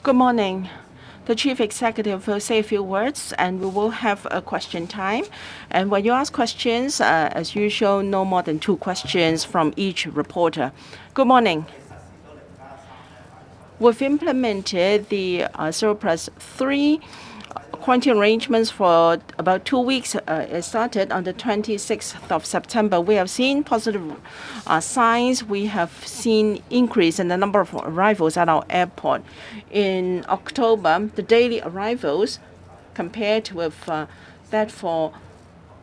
Good morning. The Chief Executive will say a few words, and we will have a question time. And when you ask questions, as usual, no more than 2 questions from each reporter. Good morning. We've implemented the 0+3 quarantine arrangements for about 2 weeks. It started on the 26th of September. We have seen positive signs. We have seen increase in the number of arrivals at our airport. In October, the daily arrivals compared with that for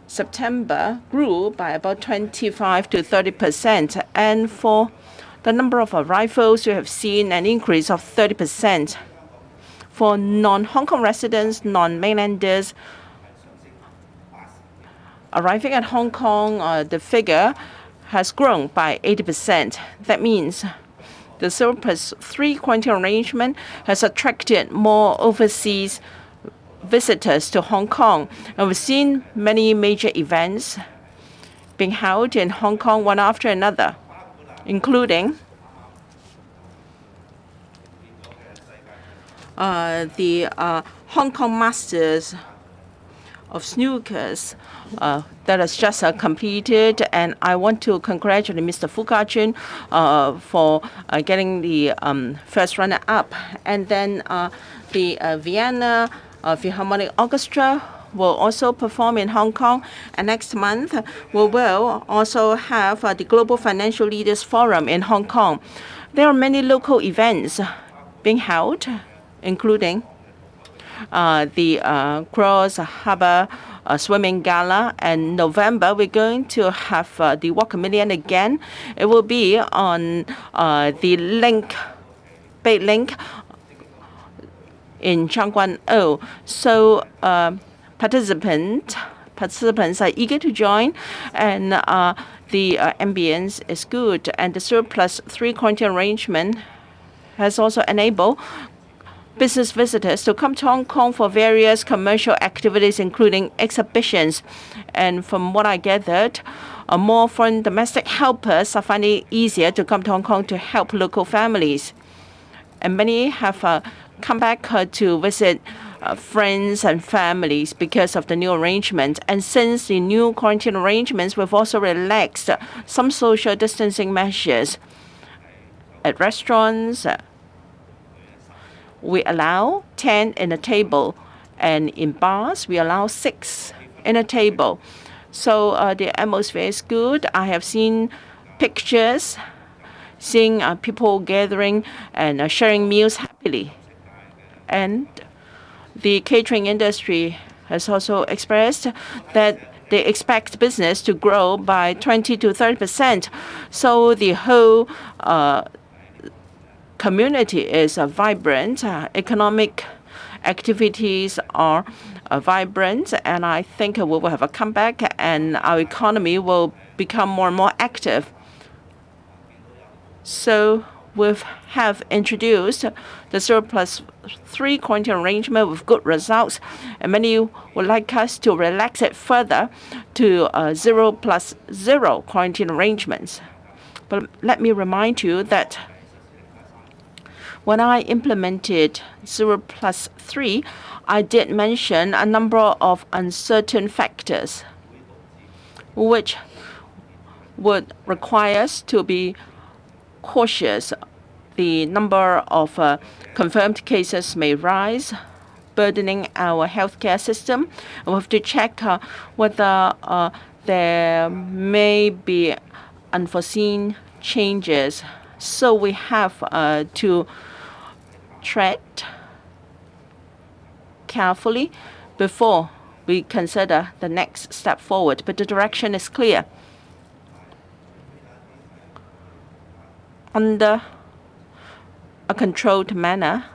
September grew by about 25 to 30%. And for the number of arrivals, we have seen an increase of 30%. For non-Hong Kong residents, non-mainlanders arriving at Hong Kong, the figure has grown by 80%. That means the 0+3 quarantine arrangement has attracted more overseas visitors to Hong Kong. And we've seen many major events being held in Hong Kong one after another, including the Hong Kong Masters of Snookers that has just completed, and I want to congratulate Mr. Fu Ka-chun for getting the first runner-up. And then the Vienna Philharmonic Orchestra will also perform in Hong Kong. And next month, we will also have the Global Financial Leaders Forum in Hong Kong. There are many local events being held, including the Cross Harbour Swimming Gala. And November, we're going to have the Walk a Million again. It will be on the Bay Link in Chang Guan O. So participants are eager to join, and the ambience is good. And the 0+3 quarantine arrangement has also enabled business visitors to come to Hong Kong for various commercial activities, including exhibitions. And from what I gathered, more foreign domestic helpers are finding it easier to come to Hong Kong to help local families. And many have come back to visit friends and families because of the new arrangement. And since the new quarantine arrangements, we've also relaxed some social distancing measures. At restaurants, we allow 10 in a table, and in bars, we allow 6 in a table. So the atmosphere is good. I have seen pictures, seeing people gathering and sharing meals happily. And the catering industry has also expressed that they expect business to grow by 20 to 30%. So the whole community is vibrant. Economic activities are vibrant, and I think we will have a comeback, and our economy will become more and more active. So we have introduced the 0+3 quarantine arrangement with good results, and many would like us to relax it further to 0+0 quarantine arrangements. But let me remind you that when I implemented 0+3, I did mention a number of uncertain factors which would require us to be cautious. The number of confirmed cases may rise, burdening our healthcare system. And we have to check whether there may be unforeseen changes. So we have to tread carefully before we consider the next step forward. But the direction is clear. Under a controlled manner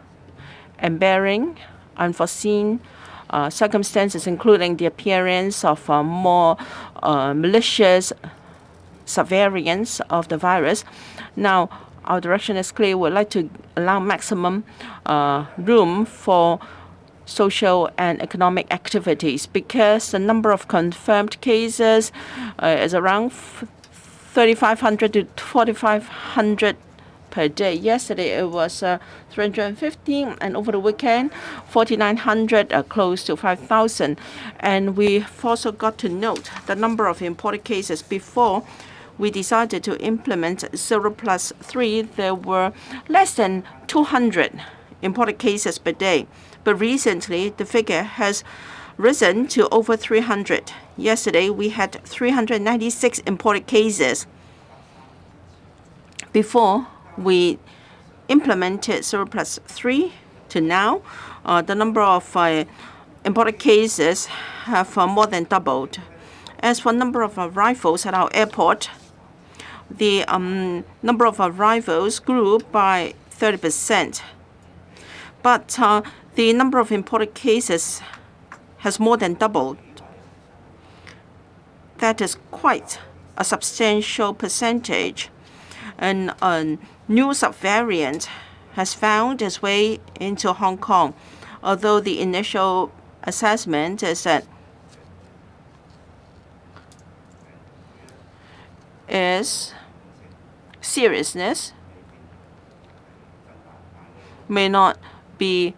and bearing unforeseen circumstances, including the appearance of more malicious subvariants of the virus. Now, our direction is clear. We'd like to allow maximum room for social and economic activities because the number of confirmed cases is around 3,500 to 4,500 per day. Yesterday it was 350, and over the weekend 4,900, close to 5,000. And we've also got to note the number of imported cases. Before we decided to implement 0+3, there were less than 200 imported cases per day. But recently, the figure has risen to over 300. Yesterday, we had 396 imported cases. Before we implemented 0+3 to now, the number of imported cases have more than doubled. As for number of arrivals at our airport, the number of arrivals grew by 30%. But the number of imported cases has more than doubled. That is quite a substantial percentage. And a new subvariant has found its way into Hong Kong, although the initial assessment is that its seriousness may not be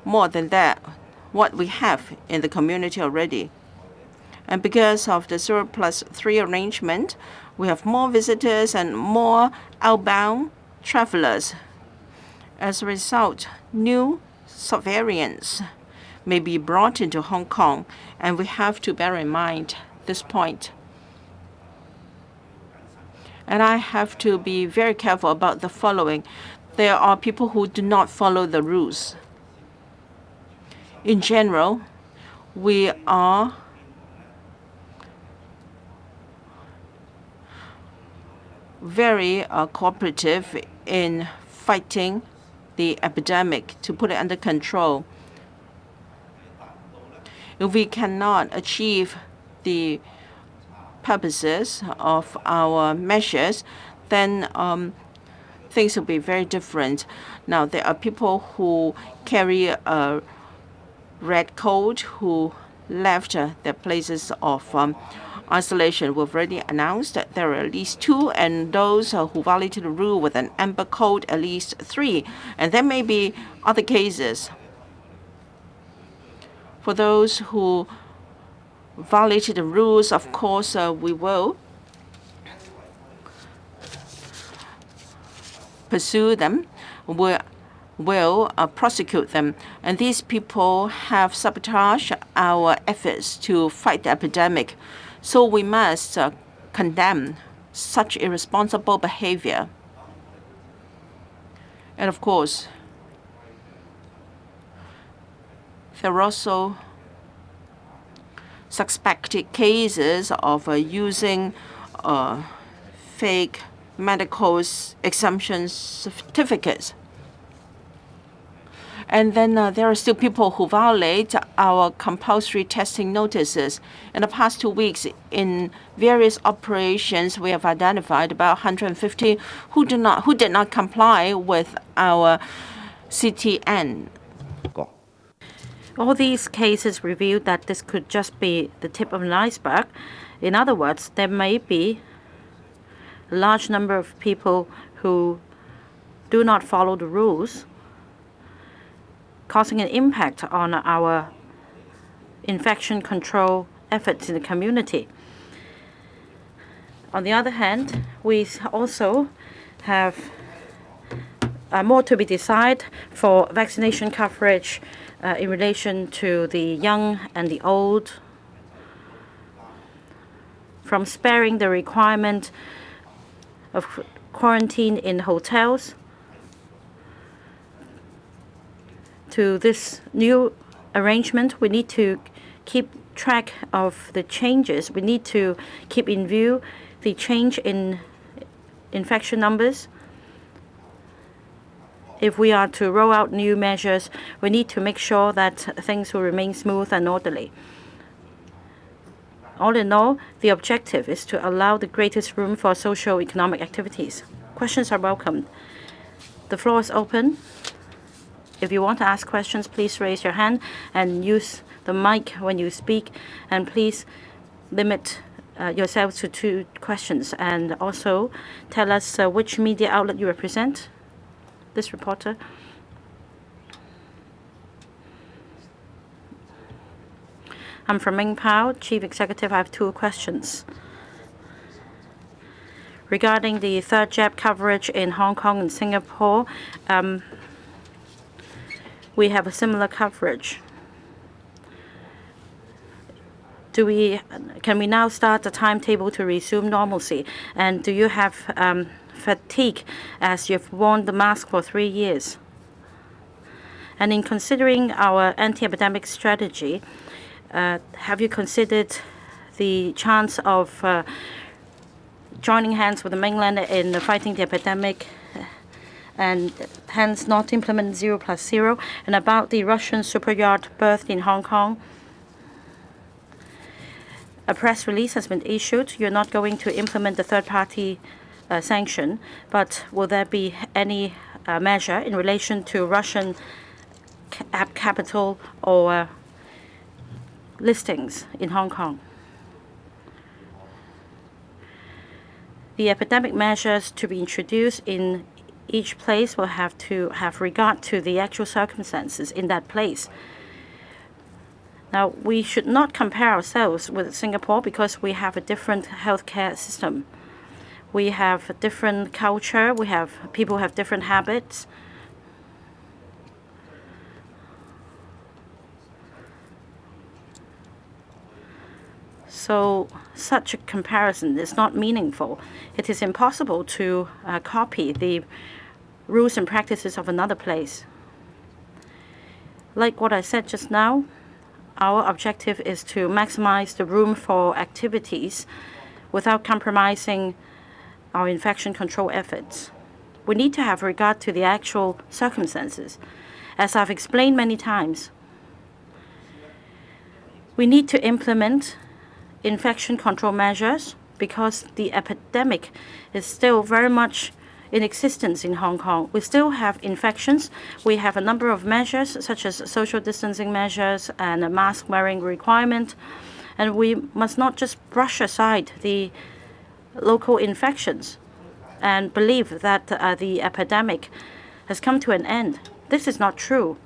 more than that, what we have in the community already. And because of the 0+3 arrangement, we have more visitors and more outbound travelers. As a result, new subvariants may be brought into Hong Kong, and we have to bear in mind this point. And I have to be very careful about the following. There are people who do not follow the rules. In general, we are very cooperative in fighting the epidemic to put it under control. If we cannot achieve the purposes of our measures, then things will be very different. Now, there are people who carry a red coat who left their places of isolation. We've already announced that there are at least 2, and those who violated the rule with an amber coat, at least 3. And there may be other cases. For those who violated the rules, of course, we will pursue them. We will prosecute them. And these people have sabotaged our efforts to fight the epidemic. So we must condemn such irresponsible behavior. And of course, there are also suspected cases of using fake medical exemption certificates. And then there are still people who violate our compulsory testing notices. In the past 2 weeks, in various operations, we have identified about 150 who did not comply with our CTN. All these cases reveal that this could just be the tip of an iceberg. In other words, there may be a large number of people who do not follow the rules, causing an impact on our infection control efforts in the community. On the other hand, we also have more to be decided for vaccination coverage in relation to the young and the old, from sparing the requirement of quarantine in hotels to this new arrangement. We need to keep track of the changes. We need to keep in view the change in infection numbers. If we are to roll out new measures, we need to make sure that things will remain smooth and orderly. All in all, the objective is to allow the greatest room for socio-economic activities. Questions are welcomed. The floor is open. If you want to ask questions, please raise your hand and use the mic when you speak. And please limit yourselves to 2 questions, and also tell us which media outlet you represent. This reporter. I'm from Ming Pao, Chief Executive. I have 2 questions. Regarding the third jab coverage in Hong Kong and Singapore, we have a similar coverage. Can we now start the timetable to resume normalcy? And do you have fatigue as you've worn the mask for 3 years? And in considering our anti-epidemic strategy, have you considered the chance of joining hands with the mainland in fighting the epidemic and hence not implement 0+0? And about the Russian super yacht berthed in Hong Kong, a press release has been issued. You're not going to implement the third-party sanction, but will there be any measure in relation to Russian capital or listings in Hong Kong? The epidemic measures to be introduced in each place will have to have regard to the actual circumstances in that place. Now, we should not compare ourselves with Singapore because we have a different healthcare system. We have a different culture. People have different habits. So such a comparison is not meaningful. It is impossible to copy the rules and practices of another place. Like what I said just now, our objective is to maximize the room for activities without compromising our infection control efforts. We need to have regard to the actual circumstances. As I've explained many times, we need to implement infection control measures because the epidemic is still very much in existence in Hong Kong. We still have infections. We have a number of measures such as social distancing measures and a mask wearing requirement. And we must not just brush aside the local infections and believe that the epidemic has come to an end. This is not true.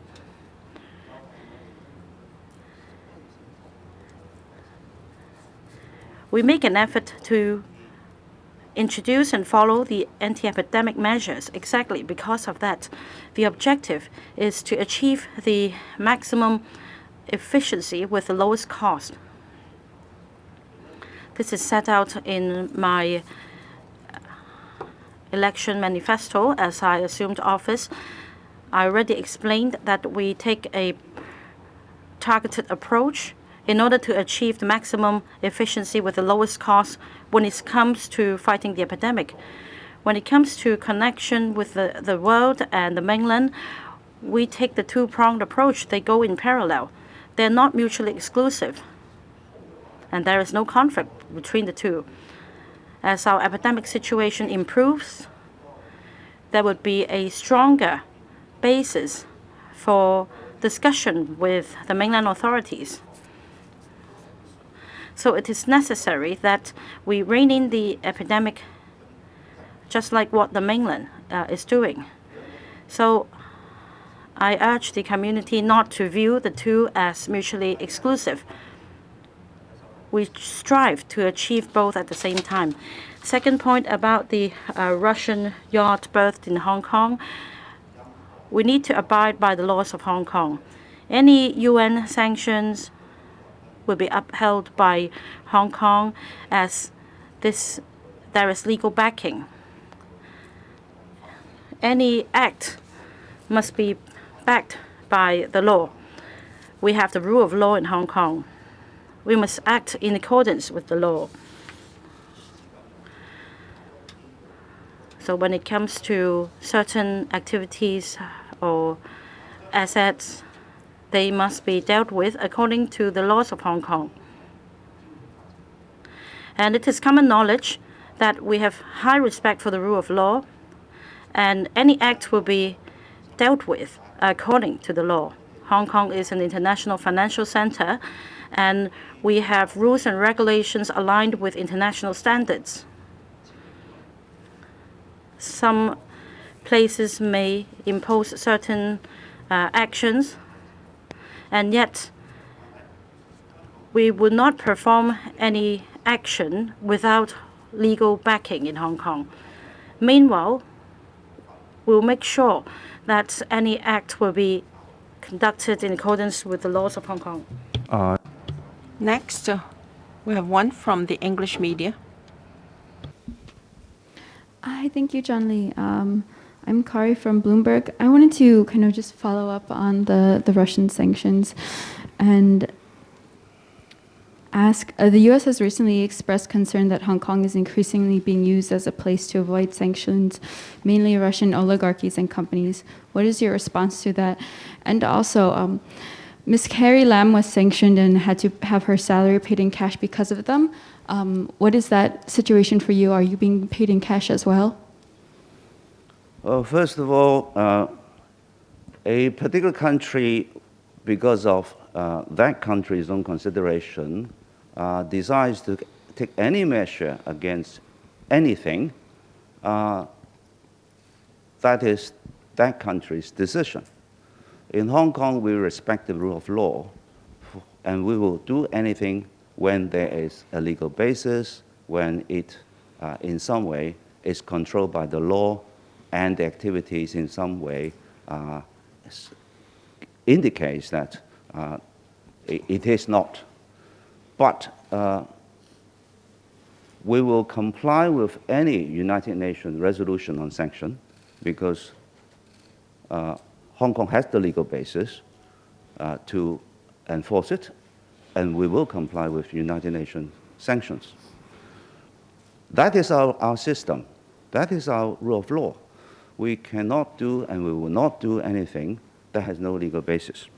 We make an effort to introduce and follow the anti-epidemic measures exactly because of that. The objective is to achieve the maximum efficiency with the lowest cost. This is set out in my election manifesto as I assumed office. I already explained that we take a targeted approach in order to achieve the maximum efficiency with the lowest cost when it comes to fighting the epidemic. When it comes to connection with the world and the mainland, we take the two-pronged approach. They go in parallel. They're not mutually exclusive, and there is no conflict between the two. As our epidemic situation improves, there would be a stronger basis for discussion with the mainland authorities. So it is necessary that we rein in the epidemic just like what the mainland is doing. So I urge the community not to view the two as mutually exclusive. We strive to achieve both at the same time. Second point about the Russian yacht berthed in Hong Kong, we need to abide by the laws of Hong Kong. Any UN sanctions will be upheld by Hong Kong as there is legal backing. Any act must be backed by the law. We have the rule of law in Hong Kong. We must act in accordance with the law. So when it comes to certain activities or assets, they must be dealt with according to the laws of Hong Kong. And it is common knowledge that we have high respect for the rule of law, and any act will be dealt with according to the law. Hong Kong is an international financial center, and we have rules and regulations aligned with international standards. Some places may impose certain actions, and yet we would not perform any action without legal backing in Hong Kong. Meanwhile, we'll make sure that any act will be conducted in accordance with the laws of Hong Kong. Next, we have one from the English media. Hi, thank you, John Lee. I'm Kari from Bloomberg. I wanted to kind of just follow up on the Russian sanctions and ask, the U.S. has recently expressed concern that Hong Kong is increasingly being used as a place to avoid sanctions, mainly Russian oligarchies and companies. What is your response to that? And also, Ms. Carrie Lam was sanctioned and had to have her salary paid in cash because of them. What is that situation for you? Are you being paid in cash as well? Well, first of all, a particular country, because of that country's own consideration, decides to take any measure against anything, that is that country's decision. In Hong Kong, we respect the rule of law, and we will do anything when there is a legal basis, when it, in some way, is controlled by the law, and the activities in some way indicates that it is not. But we will comply with any United Nations resolution on sanction because Hong Kong has the legal basis to enforce it, and we will comply with United Nations sanctions. That is our system. That is our rule of law. We cannot do and we will not do anything that has no legal basis.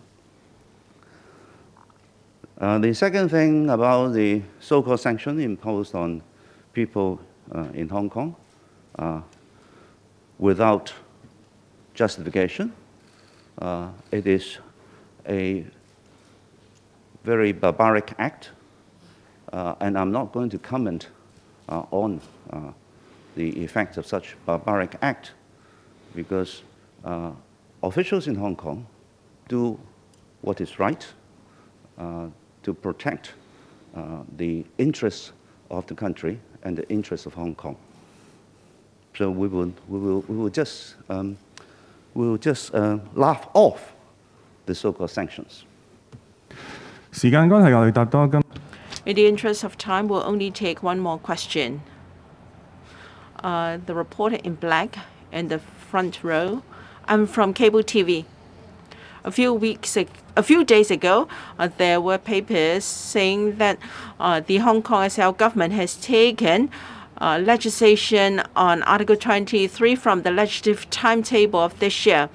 The second thing about the so-called sanction imposed on people in Hong Kong without justification, it is a very barbaric act, and I'm not going to comment on the effects of such barbaric act because officials in Hong Kong do what is right to protect the interests of the country and the interests of Hong Kong. So we will just laugh off the so-called sanctions. In the interest of time, we'll only take one more question. The reporter in black in the front row. I'm from cable TV. A few days ago, there were papers saying that the Hong Kong SL government has taken legislation on Article 23 from the legislative timetable of this year.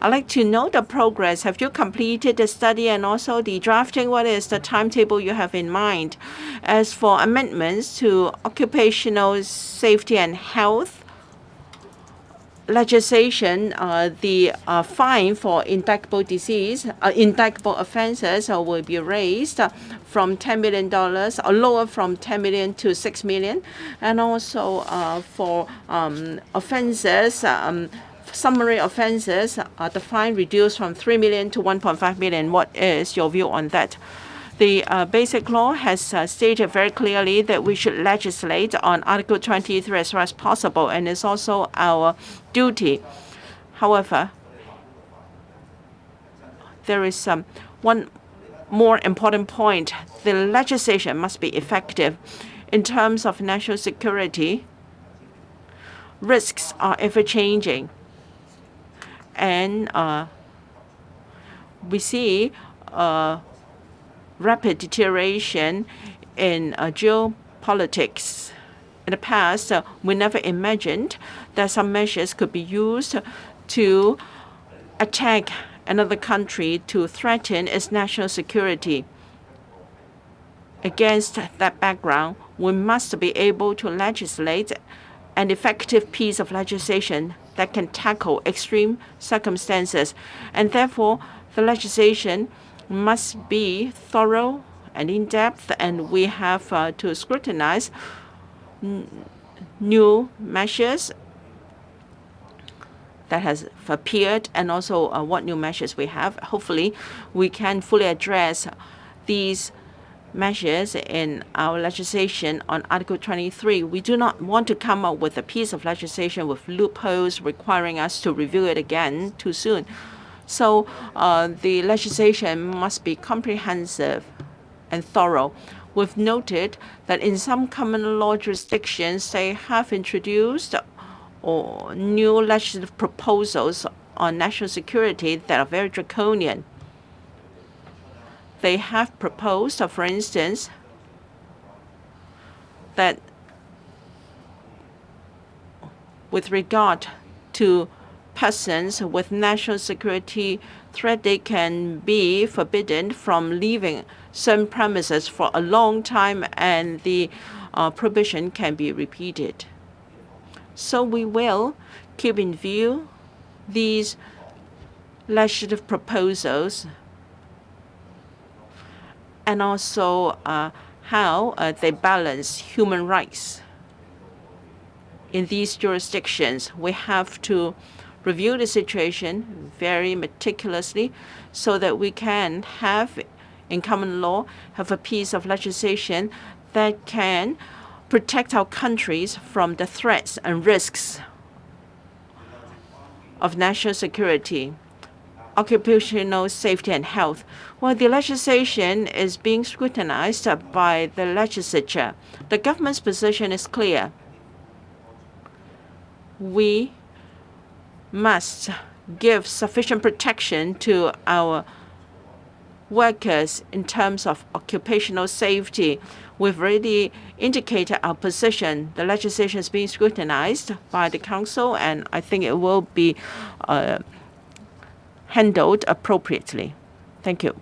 I'd like to know the progress. Have you completed the study and also the drafting? What is the timetable you have in mind? As for amendments to occupational safety and health legislation, the fine for indictable offenses will be raised from $10 million or lower from $10 million to $6 million. And also for offenses, summary offenses, the fine reduced from $3 million to $1.5 million. What is your view on that? The Basic Law has stated very clearly that we should legislate on Article 23 as far as possible, and it's also our duty. However, there is one more important point. The legislation must be effective. In terms of national security, risks are ever-changing. And we see rapid deterioration in geopolitics. In the past, we never imagined that some measures could be used to attack another country to threaten its national security. Against that background, we must be able to legislate an effective piece of legislation that can tackle extreme circumstances. And therefore, the legislation must be thorough and in depth, and we have to scrutinize new measures that has appeared, and also what new measures we have. Hopefully, we can fully address these measures in our legislation on Article 23. We do not want to come up with a piece of legislation with loopholes requiring us to review it again too soon. So the legislation must be comprehensive and thorough. We've noted that in some common law jurisdictions, they have introduced new legislative proposals on national security that are very draconian. They have proposed, for instance, that with regard to persons with national security threat, they can be forbidden from leaving certain premises for a long time, and the prohibition can be repeated. So we will keep in view these legislative proposals and also how they balance human rights in these jurisdictions. We have to review the situation very meticulously so that we can have, in common law, have a piece of legislation that can protect our countries from the threats and risks of national security, occupational safety and health. Well, the legislation is being scrutinized by the legislature. The government's position is clear. We must give sufficient protection to our workers in terms of occupational safety. We've already indicated our position. The legislation is being scrutinized by the Council, and I think it will be handled appropriately. Thank you.